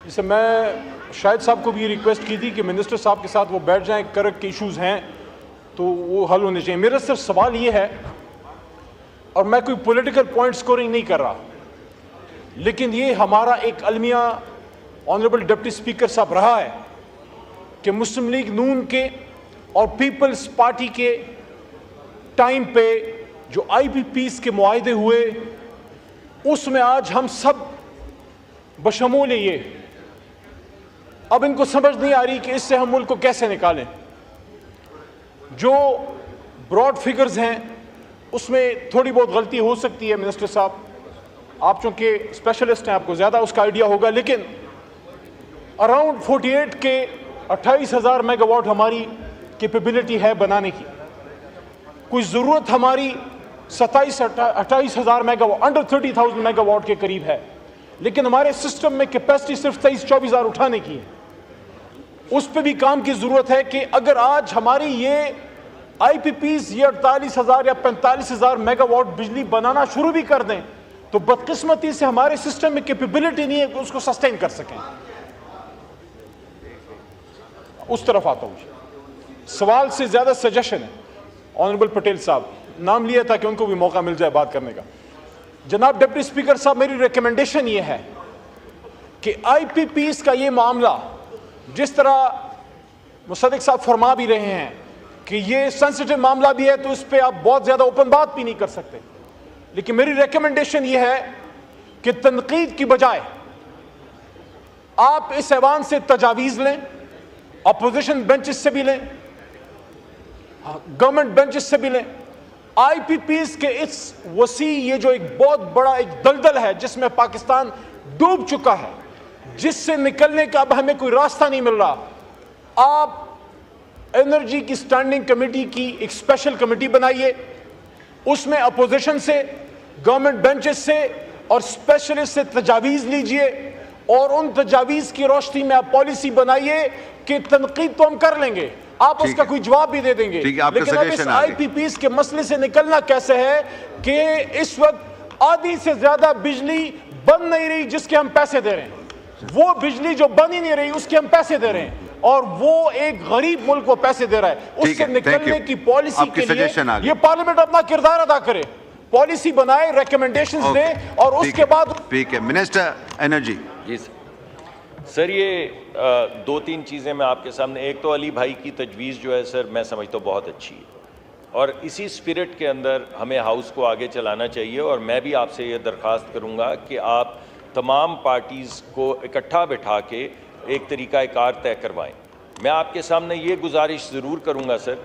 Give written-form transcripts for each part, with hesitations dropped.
जैसे मैं शाहिद साहब को भी रिक्वेस्ट की थी कि मिनिस्टर साहब के साथ वो बैठ जाएं, करक के इश्यूज़ हैं तो वो हल होने चाहिए। मेरा सिर्फ सवाल ये है, और मैं कोई पॉलिटिकल पॉइंट स्कोरिंग नहीं कर रहा, लेकिन ये हमारा एक अलमिया ऑनरेबल डिप्टी स्पीकर साहब रहा है कि मुस्लिम लीग नून के और पीपल्स पार्टी के टाइम पे जो IPPs के मुआहदे हुए उसमें आज हम सब बशमूल ये अब इनको समझ नहीं आ रही कि इससे हम मुल्क को कैसे निकालें। जो ब्रॉड फिगर्स हैं उसमें थोड़ी बहुत गलती हो सकती है। मिनिस्टर साहब, आप चूंकि स्पेशलिस्ट हैं, आपको ज़्यादा उसका आइडिया होगा, लेकिन अराउंड 48 के 28,000 मेगावाट हमारी कैपेबिलिटी है बनाने की। कोई ज़रूरत हमारी 27-28,000 मेगावाट, अंडर 30,000 मेगावाट के करीब है, लेकिन हमारे सिस्टम में कैपेसिटी सिर्फ 23-24,000 उठाने की है। उस पर भी काम की ज़रूरत है कि अगर आज हमारी ये IPPs ये 48,000 या 45,000 मेगावाट बिजली बनाना शुरू भी कर दें तो बदकिस्मती से हमारे सिस्टम में कैपेबिलिटी नहीं है कि उसको सस्टेन कर सकें। उस तरफ आता हूं। सवाल से ज़्यादा सजेशन है। ऑनरेबल पटेल साहब नाम लिया था कि उनको भी मौका मिल जाए बात करने का। जनाब डिप्टी स्पीकर साहब, मेरी रिकमेंडेशन ये है कि IPPs का ये मामला, जिस तरह मुसद्दिक साहब फरमा भी रहे हैं कि ये सेंसिटिव मामला भी है तो इस पर आप बहुत ज़्यादा ओपन बात भी नहीं कर सकते, लेकिन मेरी रिकमेंडेशन ये है कि तनकीद की बजाय आप इस ऐवान से तजावीज़ लें, अपोजिशन बेंचेस से भी लें, गवर्नमेंट बेंचेस से भी लें। IPPs के इस वसी ये जो एक बहुत बड़ा एक दलदल है जिसमें पाकिस्तान डूब चुका है, जिससे निकलने का अब हमें कोई रास्ता नहीं मिल रहा, आप एनर्जी की स्टैंडिंग कमेटी की एक स्पेशल कमेटी बनाइए, उसमें अपोजिशन से, गवर्नमेंट बेंचेस से और स्पेशलिस्ट से तजावीज़ लीजिए और उन तजावीज़ की रोशनी में आप पॉलिसी बनाइए कि तनकीद तो हम कर लेंगे, आप उसका कोई जवाब भी दे देंगे, लेकिन अब इस IPPs के मसले से निकलना कैसे है कि इस वक्त आधी से ज्यादा बिजली बन नहीं रही जिसके हम पैसे दे रहे हैं, वो बिजली जो बन ही नहीं रही उसके हम पैसे दे रहे हैं, और वो एक गरीब मुल्क को पैसे दे रहा है। उससे निकलने की पॉलिसी के लिए ये पार्लियामेंट अपना किरदार अदा करे, पॉलिसी बनाए, रिकमेंडेशंस दे और उसके बाद। ठीक है, मिनिस्टर एनर्जी। जी सर, ये 2-3 चीज़ें मैं आपके सामने, एक तो अली भाई की तजवीज़ जो है सर मैं समझता हूँ बहुत अच्छी है और इसी स्पिरिट के अंदर हमें हाउस को आगे चलाना चाहिए। और मैं भी आपसे ये दरख्वास्त करूँगा कि आप तमाम पार्टीज़ को इकट्ठा बिठा के एक तरीक़ाकार तय करवाएं। मैं आपके सामने ये गुजारिश ज़रूर करूँगा सर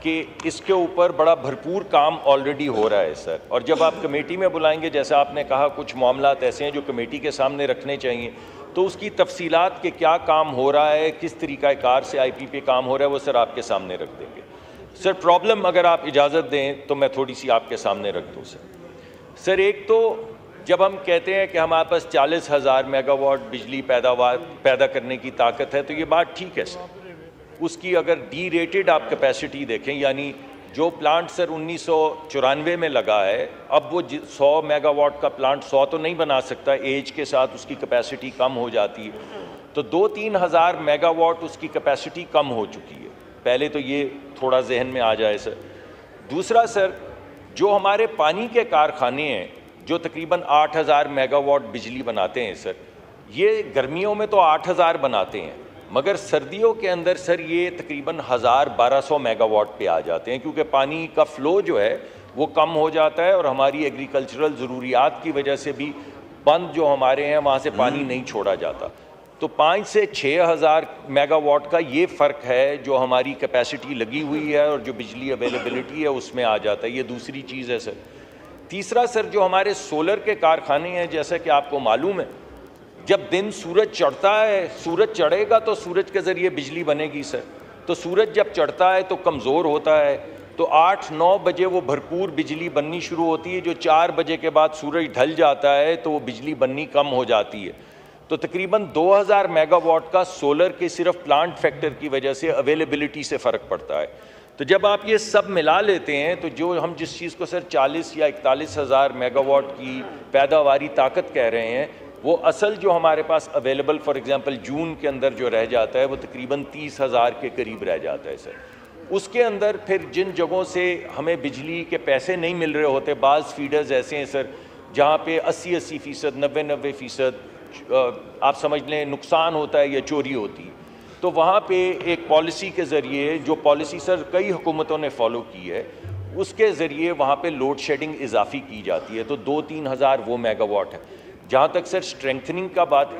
कि इसके ऊपर बड़ा भरपूर काम ऑलरेडी हो रहा है सर, और जब आप कमेटी में बुलाएंगे, जैसे आपने कहा कुछ मामलात ऐसे हैं जो कमेटी के सामने रखने चाहिए, तो उसकी तफसीलात के क्या काम हो रहा है, किस तरीक़ाकार से IPP काम हो रहा है, वो सर आपके सामने रख देंगे। सर प्रॉब्लम अगर आप इजाज़त दें तो मैं थोड़ी सी आपके सामने रख दूँ सर। एक तो जब हम कहते हैं कि हमारे पास 40,000 मेगावाट बिजली पैदा करने की ताकत है, तो ये बात ठीक है सर। उसकी अगर डी रेटेड आप कैपेसिटी देखें, यानी जो प्लांट सर 1994 में लगा है, अब वो 100 मेगावाट का प्लांट 100 तो नहीं बना सकता, एज के साथ उसकी कैपेसिटी कम हो जाती है, तो 2-3 हज़ार मेगावाट उसकी कैपेसिटी कम हो चुकी है। पहले तो ये थोड़ा जहन में आ जाए सर। दूसरा सर, जो हमारे पानी के कारखाने हैं जो तकरीबन 8,000 मेगावाट बिजली बनाते हैं सर, ये गर्मियों में तो 8,000 बनाते हैं, मगर सर्दियों के अंदर सर ये तकरीबन 1,000-1,200 मेगावाट पे आ जाते हैं, क्योंकि पानी का फ़्लो जो है वो कम हो जाता है और हमारी एग्रीकल्चरल ज़रूरियात की वजह से भी बंद जो हमारे हैं वहाँ से पानी नहीं छोड़ा जाता। तो 5 से 6,000 मेगावाट का ये फ़र्क है जो हमारी कैपेसिटी लगी हुई है और जो बिजली अवेलेबिलिटी है उसमें आ जाता है। ये दूसरी चीज़ है सर। तीसरा सर, जो हमारे सोलर के कारखाने हैं, जैसा कि आपको मालूम है, जब दिन सूरज चढ़ता है, सूरज चढ़ेगा तो सूरज के ज़रिए बिजली बनेगी सर, तो सूरज जब चढ़ता है तो कमज़ोर होता है, तो 8-9 बजे वो भरपूर बिजली बननी शुरू होती है, जो 4 बजे के बाद सूरज ढल जाता है तो वो बिजली बननी कम हो जाती है। तो तकरीबन 2,000 मेगावाट का सोलर के सिर्फ प्लांट फैक्टर की वजह से अवेलेबिलिटी से फ़र्क पड़ता है। तो जब आप ये सब मिला लेते हैं तो जो हम जिस चीज़ को सर 40 या 41,000 मेगावाट की पैदावारी ताकत कह रहे हैं, वो असल जो हमारे पास अवेलेबल फॉर एग्जांपल जून के अंदर जो रह जाता है वो तकरीबन 30,000 के करीब रह जाता है सर। उसके अंदर फिर जिन जगहों से हमें बिजली के पैसे नहीं मिल रहे होते, बाज़ फीडर्स ऐसे हैं सर जहाँ पे 80-80%, 90-90% आप समझ लें नुकसान होता है या चोरी होती है, तो वहाँ पे एक पॉलिसी के ज़रिए, जो पॉलिसी सर कई हुकूमतों ने फॉलो की है, उसके ज़रिए वहाँ पे लोड शेडिंग इजाफी की जाती है। तो 2-3 हज़ार वो मेगावाट है। जहाँ तक सर स्ट्रेंथनिंग का बात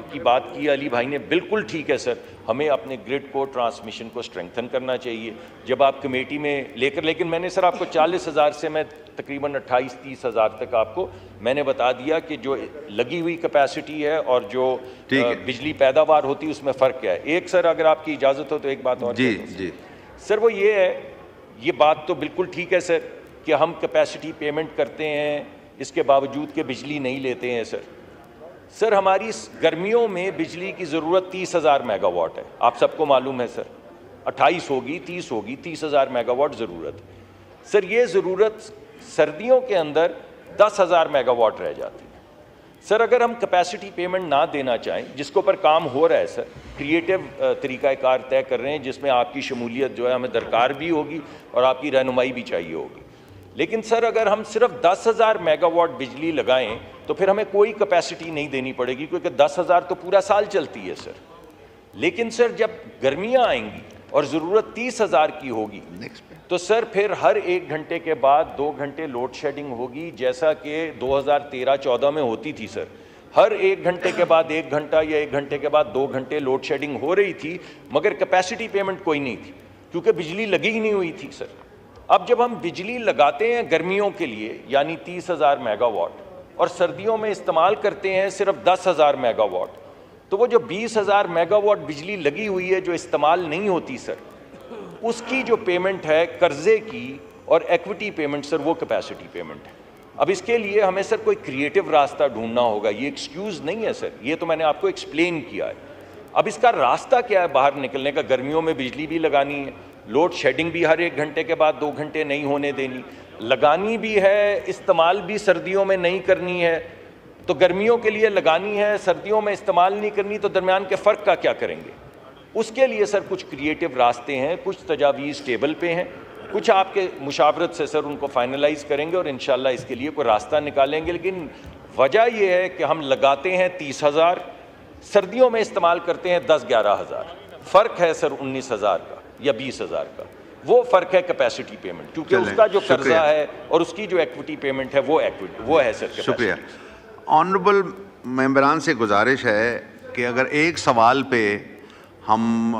की अली भाई ने, बिल्कुल ठीक है सर, हमें अपने ग्रिड को, ट्रांसमिशन को स्ट्रेंथन करना चाहिए। जब आप कमेटी में लेकर, लेकिन मैंने सर आपको 40,000 से मैं तकरीबन 28-30 हज़ार तक आपको मैंने बता दिया कि जो लगी हुई कैपेसिटी है और जो बिजली पैदावार होती है उसमें फ़र्क क्या है। एक सर अगर आपकी इजाज़त हो तो एक बात और जी सर, वो ये है, ये बात तो बिल्कुल ठीक है सर कि हम कैपेसिटी पेमेंट करते हैं, इसके बावजूद के बिजली नहीं लेते हैं सर हमारी गर्मियों में बिजली की ज़रूरत 30,000 मेगावाट है, आप सबको मालूम है सर। 28 होगी, 30 होगी, 30,000 मेगावाट ज़रूरत है सर। ये ज़रूरत सर्दियों के अंदर 10,000 मेगावाट रह जाती है सर। अगर हम कैपेसिटी पेमेंट ना देना चाहें, जिसके ऊपर काम हो रहा है सर, क्रिएटिव तरीक़ाकार तय कर रहे हैं जिसमें आपकी शमूलियत जो है हमें दरकार भी होगी और आपकी रहनुमाई भी चाहिए होगी, लेकिन सर अगर हम सिर्फ 10,000 मेगावाट बिजली लगाएं तो फिर हमें कोई कैपेसिटी नहीं देनी पड़ेगी, क्योंकि 10,000 तो पूरा साल चलती है सर। लेकिन सर जब गर्मियां आएंगी और ज़रूरत 30,000 की होगी तो सर फिर हर 1 घंटे के बाद 2 घंटे लोड शेडिंग होगी, जैसा कि 2013-14 में होती थी सर। हर 1 घंटे के बाद 1 घंटा या 1 घंटे के बाद 2 घंटे लोड शेडिंग हो रही थी, मगर कैपेसिटी पेमेंट कोई नहीं थी, क्योंकि बिजली लगी ही नहीं हुई थी सर। अब जब हम बिजली लगाते हैं गर्मियों के लिए यानी 30,000 मेगावाट और सर्दियों में इस्तेमाल करते हैं सिर्फ 10,000 मेगावाट, तो वो जो 20,000 मेगावाट बिजली लगी हुई है जो इस्तेमाल नहीं होती सर, उसकी जो पेमेंट है कर्जे की और इक्विटी पेमेंट सर, वो कैपेसिटी पेमेंट है। अब इसके लिए हमें सर कोई क्रिएटिव रास्ता ढूंढना होगा, ये एक्सक्यूज़ नहीं है सर, ये तो मैंने आपको एक्सप्लेन किया है। अब इसका रास्ता क्या है बाहर निकलने का? गर्मियों में बिजली भी लगानी है, लोड शेडिंग भी हर 1 घंटे के बाद 2 घंटे नहीं होने देनी, लगानी भी है, इस्तेमाल भी सर्दियों में नहीं करनी है। तो गर्मियों के लिए लगानी है, सर्दियों में इस्तेमाल नहीं करनी, तो दरमियान के फ़र्क का क्या करेंगे? उसके लिए सर कुछ क्रिएटिव रास्ते हैं, कुछ तजावीज़ टेबल पे हैं, कुछ आपके मुशावरत से सर उनको फाइनलाइज करेंगे और इंशाल्लाह इसके लिए कोई रास्ता निकालेंगे। लेकिन वजह यह है कि हम लगाते हैं 30,000, सर्दियों में इस्तेमाल करते हैं 10-11 हज़ार, फ़र्क है सर 19,000 का या 20,000 का, वो फ़र्क है कैपेसिटी पेमेंट, क्योंकि उसका जो कर्जा है और उसकी जो इक्विटी पेमेंट है वो है सर। शुक्रिया। ऑनरेबल मेंबरान से गुजारिश है कि अगर एक सवाल पे हम